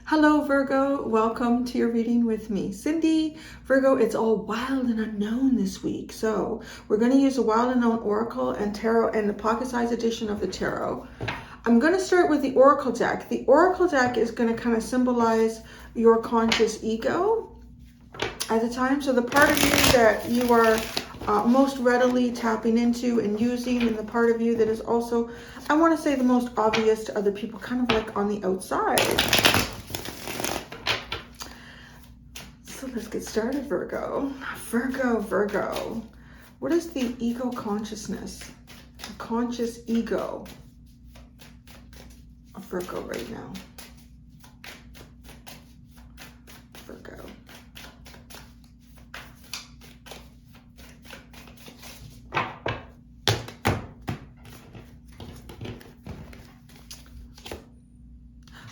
Hello Virgo, welcome to your reading with me, Cindy. Virgo, it's all wild and unknown this week. So we're going to use the Wild Unknown Oracle and Tarot and the pocket-sized edition of the Tarot. I'm going to start with the Oracle deck. The Oracle deck is going to kind of symbolize your conscious ego at the time. So the part of you that you are most readily tapping into and using, and the part of you that is also, I want to say, the most obvious to other people, kind of like on the outside. So let's get started, Virgo. Virgo. What is the ego consciousness? The conscious ego of Virgo right now. Virgo.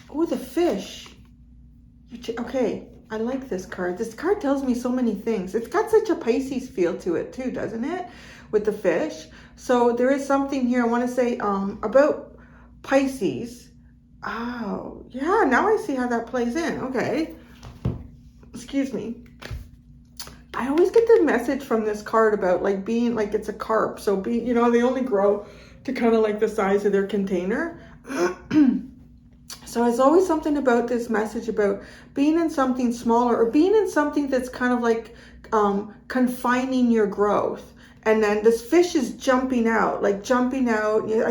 Oh, the fish. Okay. I like this card. This card tells me so many things. It's got such a Pisces feel to it too, doesn't it? With the fish. So there is something here I want to say about Pisces. Oh, yeah. Now I see how that plays in. Okay. Excuse me. I always get the message from this card about like being like it's a carp. So you know, they only grow to kind of like the size of their container. So it's always something about this message about being in something smaller or being in something that's kind of like confining your growth. And then this fish is jumping out. I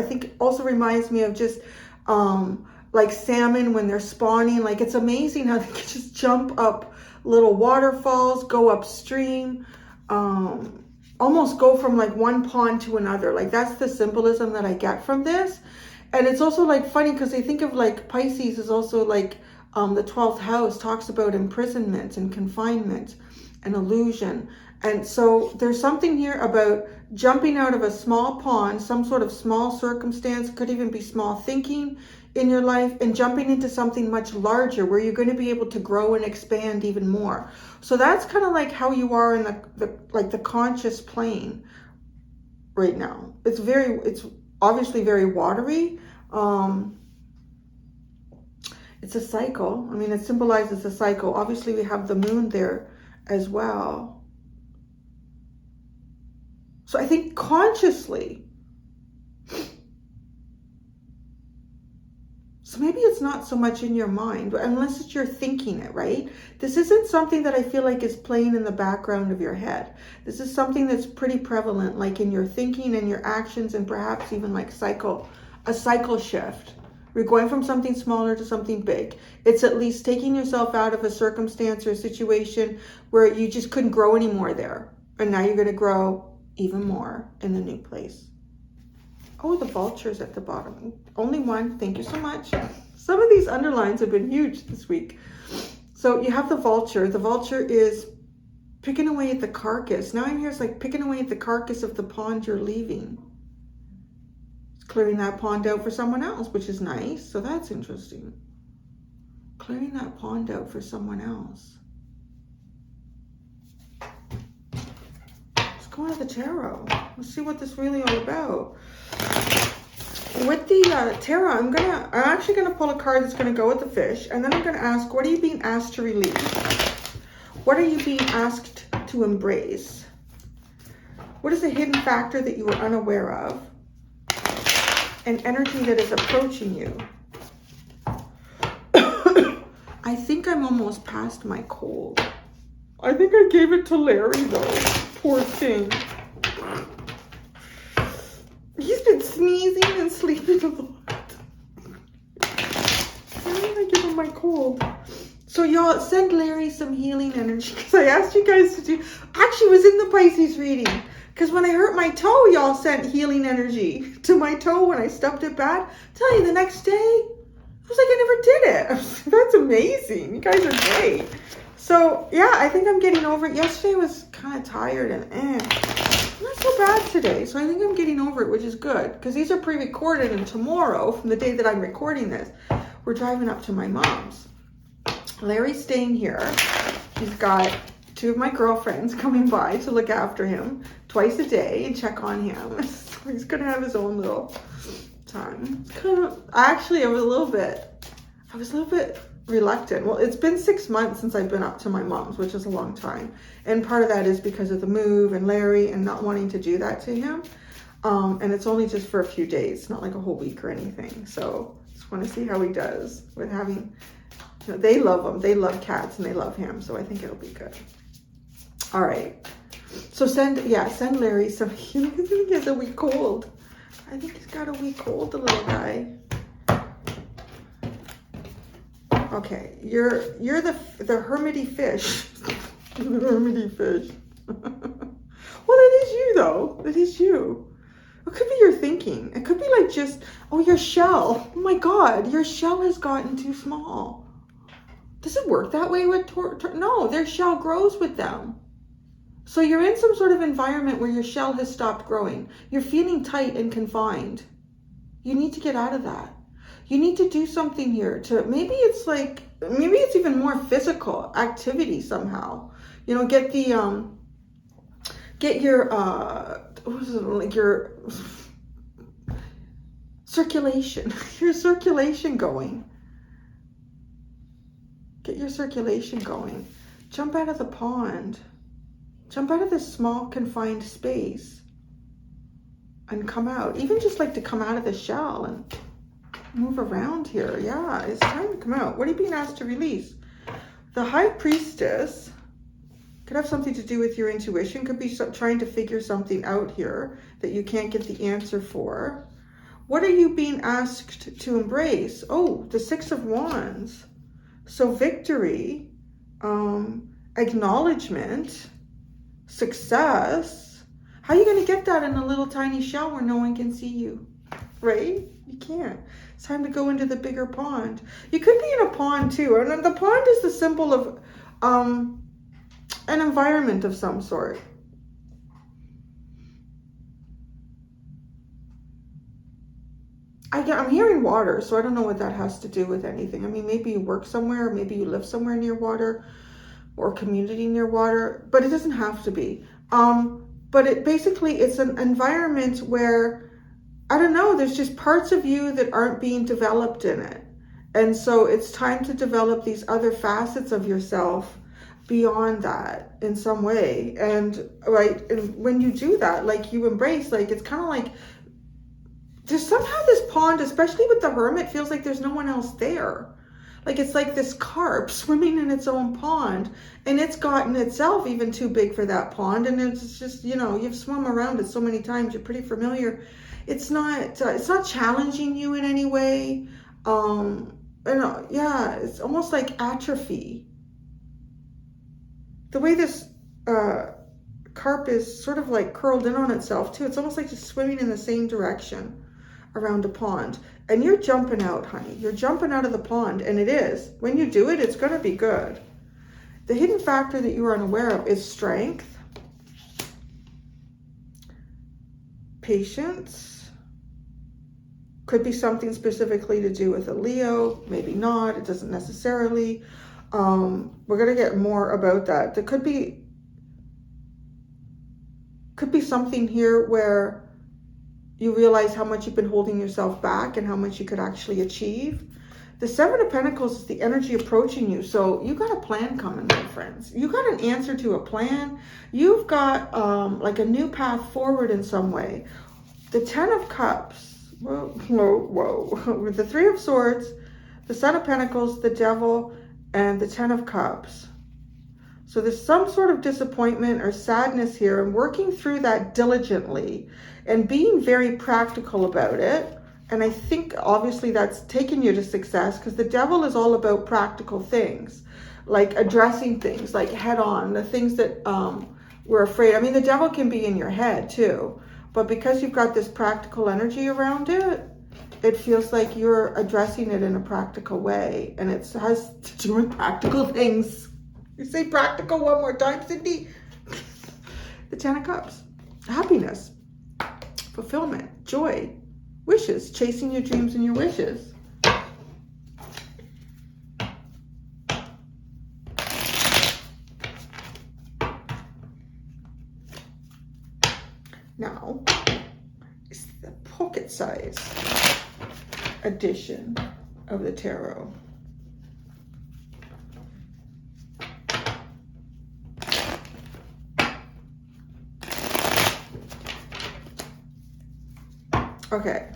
think it also reminds me of just like salmon when they're spawning. Like it's amazing how they can just jump up little waterfalls, go upstream, almost go from like one pond to another. Like that's the symbolism that I get from this. And it's also like funny because they think of like Pisces is also like the 12th house talks about imprisonment and confinement and illusion. And so there's something here about jumping out of a small pond, some sort of small circumstance, could even be small thinking in your life, and jumping into something much larger where you're going to be able to grow and expand even more. So that's kind of like how you are in the conscious plane right now. It's obviously very watery. It's a cycle. I mean, it symbolizes a cycle. Obviously, we have the moon there as well. So I think consciously, so maybe it's not so much in your mind, unless it's you're thinking it, right? This isn't something that I feel like is playing in the background of your head. This is something that's pretty prevalent, like in your thinking and your actions, and perhaps even like a cycle shift. We're going from something smaller to something big. It's at least taking yourself out of a circumstance or a situation where you just couldn't grow anymore there. And now you're going to grow even more in the new place. Oh, the vulture's at the bottom. Only one. Thank you so much. Some of these underlines have been huge this week. So you have the vulture. The vulture is picking away at the carcass. Now I'm here, it's like picking away at the carcass of the pond you're leaving. It's clearing that pond out for someone else, which is nice. So that's interesting. Clearing that pond out for someone else. Let's go to the tarot. Let's see what this is really all about. With the tarot, I'm actually gonna pull a card that's gonna go with the fish, and then I'm gonna ask, what are you being asked to release? What are you being asked to embrace? What is a hidden factor that you were unaware of? An energy that is approaching you. I think I'm almost past my cold. I think I gave it to Larry though. Poor thing. He's been sneezing and sleeping a lot. Why did I give him my cold? So y'all, send Larry some healing energy. Because I asked you guys to do, actually it was in the Pisces reading. Because when I hurt my toe, y'all sent healing energy to my toe when I stubbed it bad. Tell you, the next day, I was like, I never did it. That's amazing. You guys are great. So yeah, I think I'm getting over it. Yesterday I was kind of tired and not so bad today. So I think I'm getting over it, which is good. Because these are pre-recorded, and tomorrow, from the day that I'm recording this, we're driving up to my mom's. Larry's staying here. He's got 2 of my girlfriends coming by to look after him twice a day and check on him. So he's gonna have his own little time. I was a little bit reluctant. Well, it's been 6 months since I've been up to my mom's, which is a long time. And part of that is because of the move and Larry and not wanting to do that to him. And it's only just for a few days, not like a whole week or anything. So just want to see how he does with having, you know, they love him. They love cats and they love him. So I think it'll be good. All right. So send Larry some, he has a weak cold. I think he's got a weak cold, the little guy. Okay, you're the hermity fish. The hermity fish. Well, that is you though. That is you. It could be your thinking. It could be like just, oh, your shell. Oh my God, your shell has gotten too small. Does it work that way with no, their shell grows with them. So you're in some sort of environment where your shell has stopped growing. You're feeling tight and confined. You need to get out of that. You need to do something here to, maybe it's even more physical activity somehow. You know, get your circulation going. Get your circulation going. Jump out of the pond. Jump out of this small confined space and come out. Even just like to come out of the shell and move around here. Yeah, it's time to come out. What are you being asked to release? The High Priestess could have something to do with your intuition. Could be trying to figure something out here that you can't get the answer for. What are you being asked to embrace? Oh, the 6 of Wands. So victory, acknowledgement, success. How are you going to get that in a little tiny shell where no one can see you? Right? You can't. It's time to go into the bigger pond. You could be in a pond too. And the pond is the symbol of an environment of some sort. I'm hearing water, so I don't know what that has to do with anything. I mean, maybe you work somewhere, maybe you live somewhere near water or community near water, but it doesn't have to be. But it's an environment where, I don't know, there's just parts of you that aren't being developed in it. And so it's time to develop these other facets of yourself beyond that in some way. And right, and when you do that, like you embrace, like it's kind of like there's somehow this pond, especially with the Hermit, feels like there's no one else there. Like it's like this carp swimming in its own pond, and it's gotten itself even too big for that pond. And it's just, you know, you've swum around it so many times, you're pretty familiar. It's not challenging you in any way. Yeah, it's almost like atrophy. The way this carp is sort of like curled in on itself too. It's almost like just swimming in the same direction around a pond. And you're jumping out, honey. You're jumping out of the pond, and it is. When you do it, it's going to be good. The hidden factor that you are unaware of is strength, patience. Could be something specifically to do with a Leo, maybe not. It doesn't necessarily. We're going to get more about that. There could be something here where you realize how much you've been holding yourself back and how much you could actually achieve. The 7 of Pentacles is the energy approaching you. So you got a plan coming, my friends. You got an answer to a plan. You've got like a new path forward in some way. The 10 of Cups, whoa. With the 3 of Swords, the Son of Pentacles, the Devil, and the 10 of Cups. So there's some sort of disappointment or sadness here, and working through that diligently and being very practical about it. And I think obviously that's taken you to success, because the Devil is all about practical things, like addressing things like head on, the things that we're afraid. I mean, the Devil can be in your head too, but because you've got this practical energy around it, it feels like you're addressing it in a practical way, and it has to do with practical things. You say practical one more time, Cindy. The 10 of Cups. Happiness. Fulfillment. Joy. Wishes. Chasing your dreams and your wishes. It's the pocket size edition of the tarot. Okay.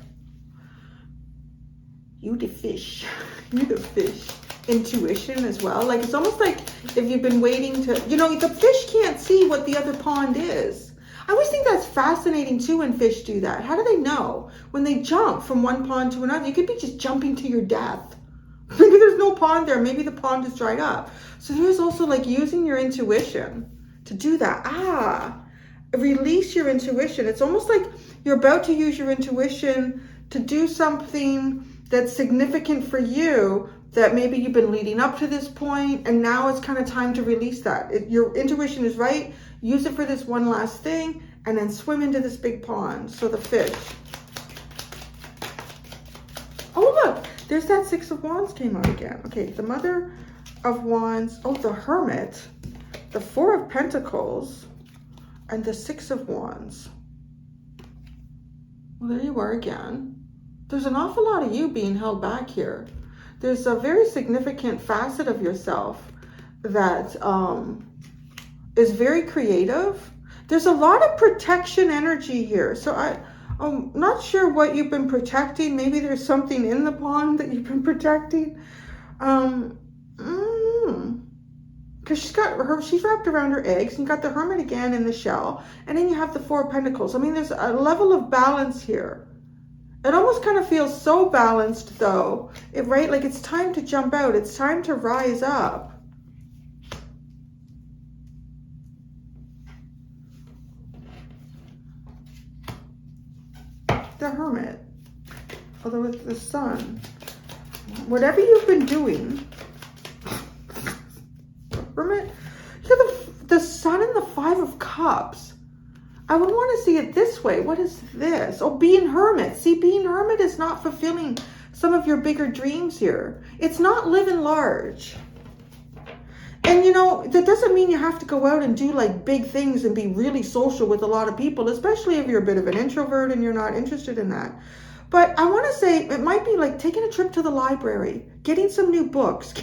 You the fish. You the fish. Intuition as well. Like, it's almost like if you've been waiting to, you know, the fish can't see what the other pond is. I always think that's fascinating too when fish do that. How do they know? When they jump from one pond to another, you could be just jumping to your death. Maybe there's no pond there. Maybe the pond is dried up. So there's also like using your intuition to do that. Release your intuition. It's almost like you're about to use your intuition to do something that's significant for you, that maybe you've been leading up to this point, and now it's kind of time to release that. Your intuition is right. Use it for this one last thing, and then swim into this big pond. So the fish. Oh, look, there's that Six of Wands came out again. Okay, the Mother of Wands. Oh, the Hermit, the Four of Pentacles, and the Six of Wands. Well, there you are again. There's an awful lot of you being held back here. There's a very significant facet of yourself that is very creative. There's a lot of protection energy here. So I'm not sure what you've been protecting. Maybe there's something in the pond that you've been protecting. Because she's wrapped around her eggs, and you got the Hermit again in the shell, and then you have the Four of Pentacles. I mean, there's a level of balance here. It almost kind of feels so balanced though, right? Like it's time to jump out. It's time to rise up. The Hermit, although it's the Sun, whatever you've been doing, Hermit, look at the Sun and the Five of Cups. I would want to see it this way. What is this? Oh, being hermit. See, being hermit is not fulfilling some of your bigger dreams here. It's not living large. And, you know, that doesn't mean you have to go out and do like big things and be really social with a lot of people, especially if you're a bit of an introvert and you're not interested in that. But I want to say it might be like taking a trip to the library, getting some new books.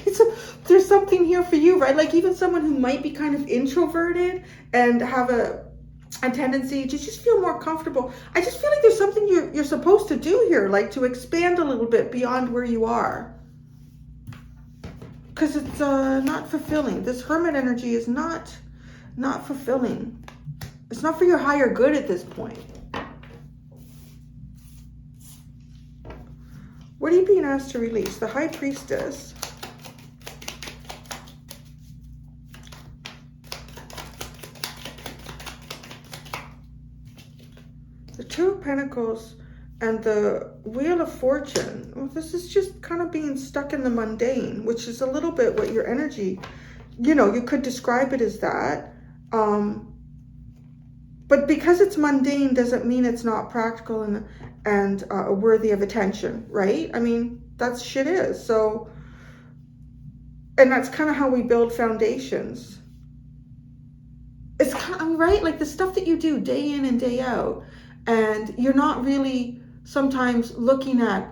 There's something here for you, right? Like even someone who might be kind of introverted and have a tendency to just feel more comfortable. I just feel like there's something you're supposed to do here, like to expand a little bit beyond where you are. Because it's not fulfilling. This Hermit energy is not fulfilling. It's not for your higher good at this point. What are you being asked to release? The High Priestess. The Two of Pentacles and the Wheel of Fortune. Well, this is just kind of being stuck in the mundane, which is a little bit what your energy, you know, you could describe it as that. But because it's mundane doesn't mean it's not practical and worthy of attention, right? I mean, that's shit is. So, and that's kind of how we build foundations. It's kind of, right? Like the stuff that you do day in and day out. And you're not really sometimes looking at,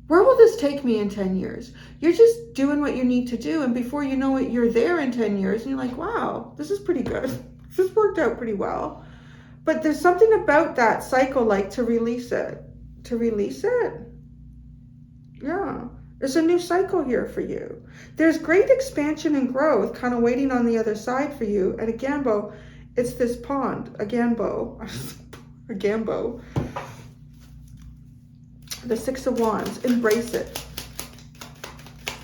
where will this take me in 10 years? You're just doing what you need to do. And before you know it, you're there in 10 years. And you're like, wow, this is pretty good. This worked out pretty well. But there's something about that cycle, like to release it. To release it? Yeah. There's a new cycle here for you. There's great expansion and growth kind of waiting on the other side for you. And a Gambo, it's this pond. A Gambo. A Gambo. The Six of Wands. Embrace it.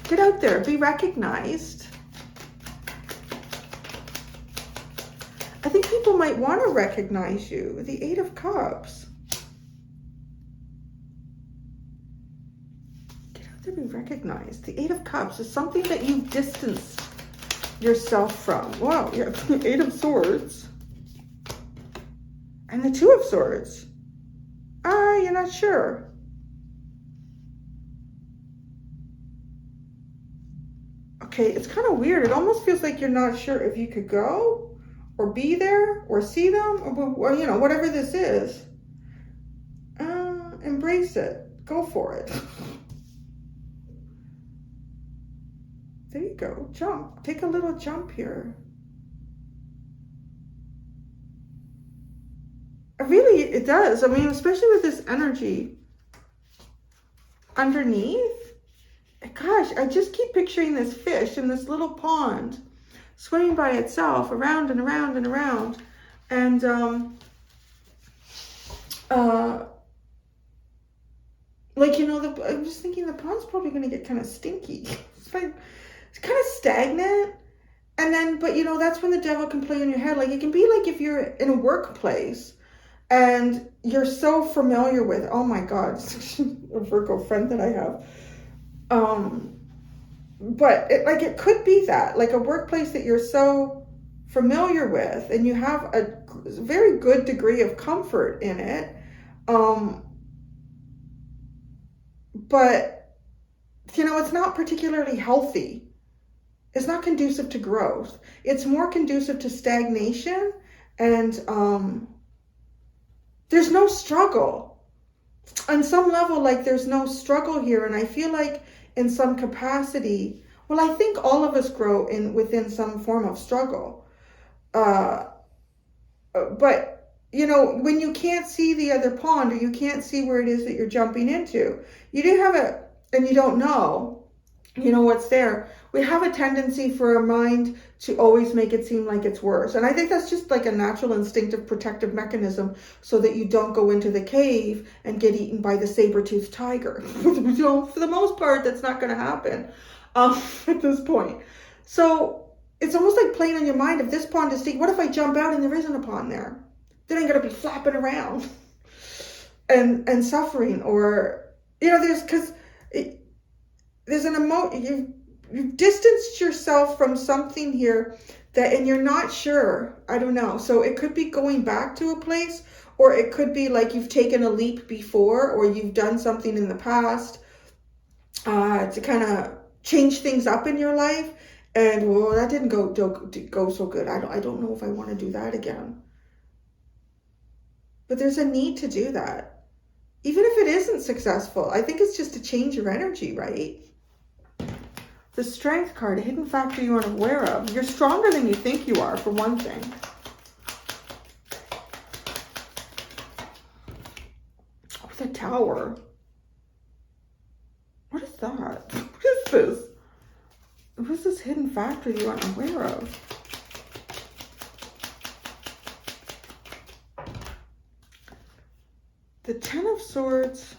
Get out there. Be recognized. I think people might want to recognize you. The Eight of Cups. Get out there, be recognized. The Eight of Cups is something that you've distanced yourself from. Wow, yeah, the Eight of Swords. And the Two of Swords. You're not sure. Okay, it's kind of weird. It almost feels like you're not sure if you could go or be there or see them or you know, whatever this is. Embrace it. Go for it. There you go. Jump. Take a little jump here. Really, it does. I mean, especially with this energy underneath. Gosh, I just keep picturing this fish in this little pond swimming by itself around and around and around. And like, you know, I'm just thinking the pond's probably going to get kind of stinky. It's kind of stagnant. And then, but you know, that's when the devil can play in your head. Like, it can be like if you're in a workplace and you're so familiar with, oh my God, a Virgo friend that I have. But it could be that, like a workplace that you're so familiar with and you have a very good degree of comfort in it. But, you know, it's not particularly healthy. It's not conducive to growth. It's more conducive to stagnation, and there's no struggle. On some level, like, there's no struggle here, and I feel like in some capacity, well, I think all of us grow within some form of struggle. But, you know, when you can't see the other pond, or you can't see where it is that you're jumping into, you do have and you don't know, you know, what's there. We have a tendency for our mind to always make it seem like it's worse. And I think that's just like a natural instinctive protective mechanism so that you don't go into the cave and get eaten by the saber-toothed tiger. You know, for the most part, that's not going to happen at this point. So it's almost like playing on your mind. If this pond is deep, what if I jump out and there isn't a pond there? Then I'm going to be flapping around and suffering. Or, you know, there's an emotion. You've distanced yourself from something here and you're not sure. I don't know. So it could be going back to a place, or it could be like you've taken a leap before, or you've done something in the past to kind of change things up in your life. And, well, that didn't go so good. I don't know if I want to do that again. But there's a need to do that. Even if it isn't successful, I think it's just to change your energy, right? The Strength card, a hidden factor you aren't aware of. You're stronger than you think you are, for one thing. Oh, the Tower. What is that? What is this? What is this hidden factor you aren't aware of? The Ten of Swords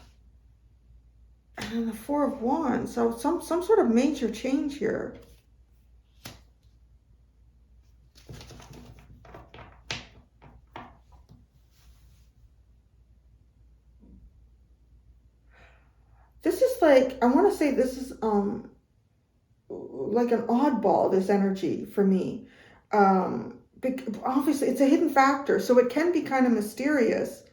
and the Four of Wands. So some sort of major change here. This is like, I want to say this is like an oddball, this energy for me. Obviously it's a hidden factor, so it can be kind of mysterious.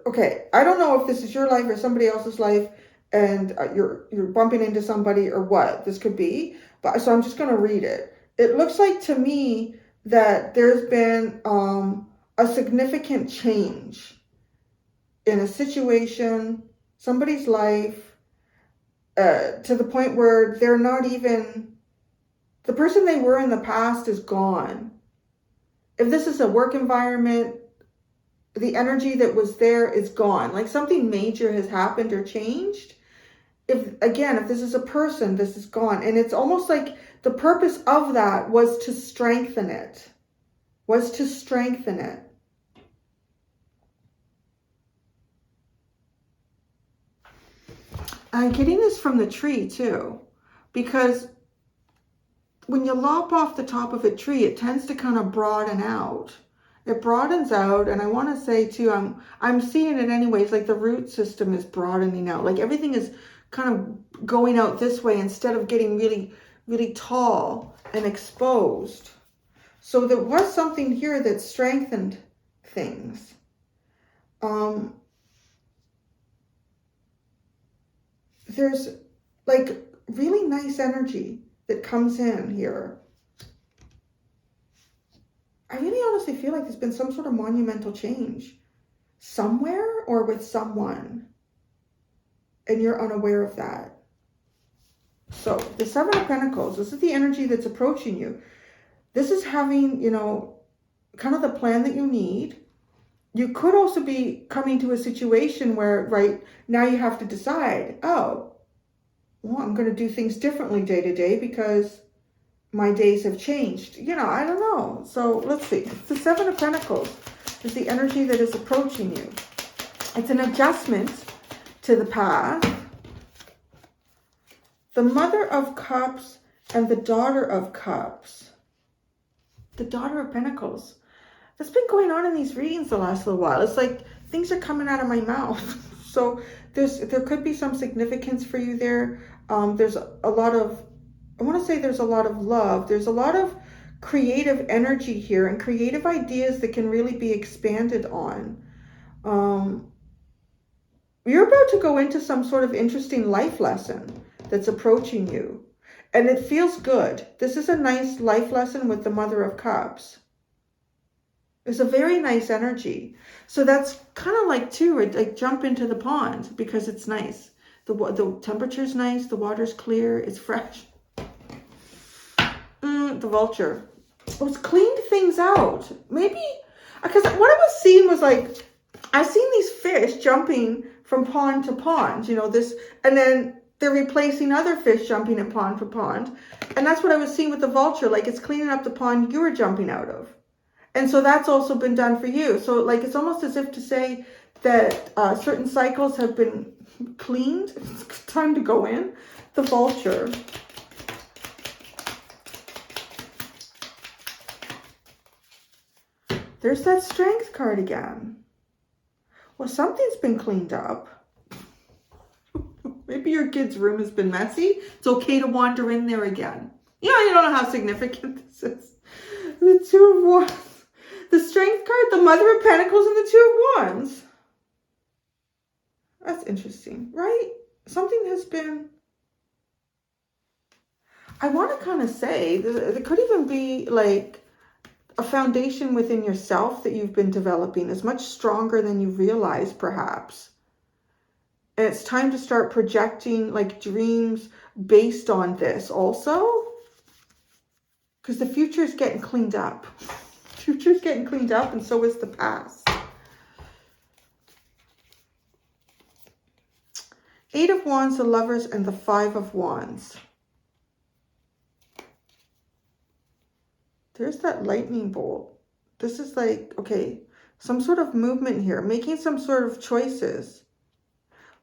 Okay, I don't know if this is your life or somebody else's life, and you're bumping into somebody or what this could be, but so I'm just going to read it. It looks like to me that there's been a significant change in a situation, somebody's life, to the point where they're not even, the person they were in the past is gone. If this is a work environment, the energy that was there is gone. Like something major has happened or changed. If this is a person, this is gone. And it's almost like the purpose of that was to strengthen it. I'm getting this from the tree too, because when you lop off the top of a tree, it tends to kind of broaden out. It broadens out, and I want to say too, I'm seeing it anyways, like the root system is broadening out. Like everything is kind of going out this way instead of getting really, really tall and exposed. So there was something here that strengthened things. There's like really nice energy that comes in here. I really honestly feel like there's been some sort of monumental change. somewhere or with someone, and you're unaware of that. So the Seven of Pentacles, this is the energy that's approaching you. This is having, you know, kind of the plan that you need. You could also be coming to a situation where, right, now you have to decide, oh, well, I'm going to do things differently day to day because my days have changed. You know, I don't know. So let's see. The Seven of Pentacles is the energy that is approaching you. It's an adjustment to the path. The Mother of Cups and the Daughter of Cups. The Daughter of Pentacles. That's been going on in these readings the last little while. It's like things are coming out of my mouth. So there could be some significance for you there. There's a lot of, I want to say there's a lot of love. There's a lot of creative energy here and creative ideas that can really be expanded on. You're about to go into some sort of interesting life lesson that's approaching you. And it feels good. This is a nice life lesson with the Mother of Cups. It's a very nice energy. So that's kind of like, too, like jump into the pond because it's nice. The temperature's nice. The water's clear. It's fresh. The Vulture. Oh, it's cleaned things out. Maybe, because what I was seeing was like, I've seen these fish jumping from pond to pond, you know, this, and then they're replacing other fish jumping in pond to pond. And that's what I was seeing with the Vulture. Like it's cleaning up the pond you were jumping out of. And so that's also been done for you. So like, it's almost as if to say that certain cycles have been cleaned. It's time to go in. The Vulture. There's that Strength card again. Well, something's been cleaned up. Maybe your kid's room has been messy. It's okay to wander in there again. Yeah, you don't know how significant this is. The Two of Wands. The Strength card, the Mother of Pentacles, and the Two of Wands. That's interesting, right? Something has been... I want to kind of say, there could even be like a foundation within yourself that you've been developing is much stronger than you realize, perhaps. And it's time to start projecting like dreams based on this also. Because the future is getting cleaned up. Future's getting cleaned up, and so is the past. Eight of Wands, the Lovers, and the Five of Wands. There's that lightning bolt. This is like, okay, some sort of movement here, making some sort of choices,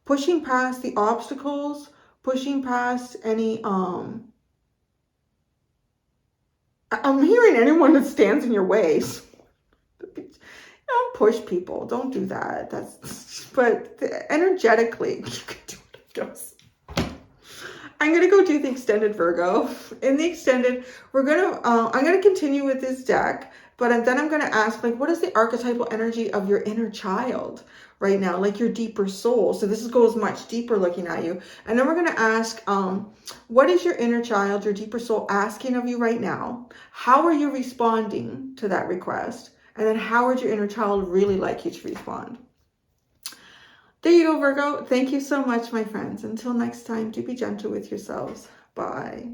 pushing past the obstacles, pushing past any, I'm hearing anyone that stands in your ways. Don't push people. Don't do that. But energetically, you can do what it goes. I'm going to go do the extended, Virgo. In the extended, I'm going to continue with this deck, but then I'm going to ask, like, what is the archetypal energy of your inner child right now? Like your deeper soul. So this goes much deeper looking at you. And then we're going to ask, what is your inner child, your deeper soul asking of you right now? How are you responding to that request? And then how would your inner child really like you to respond? There you go, Virgo. Thank you so much, my friends. Until next time, do be gentle with yourselves. Bye.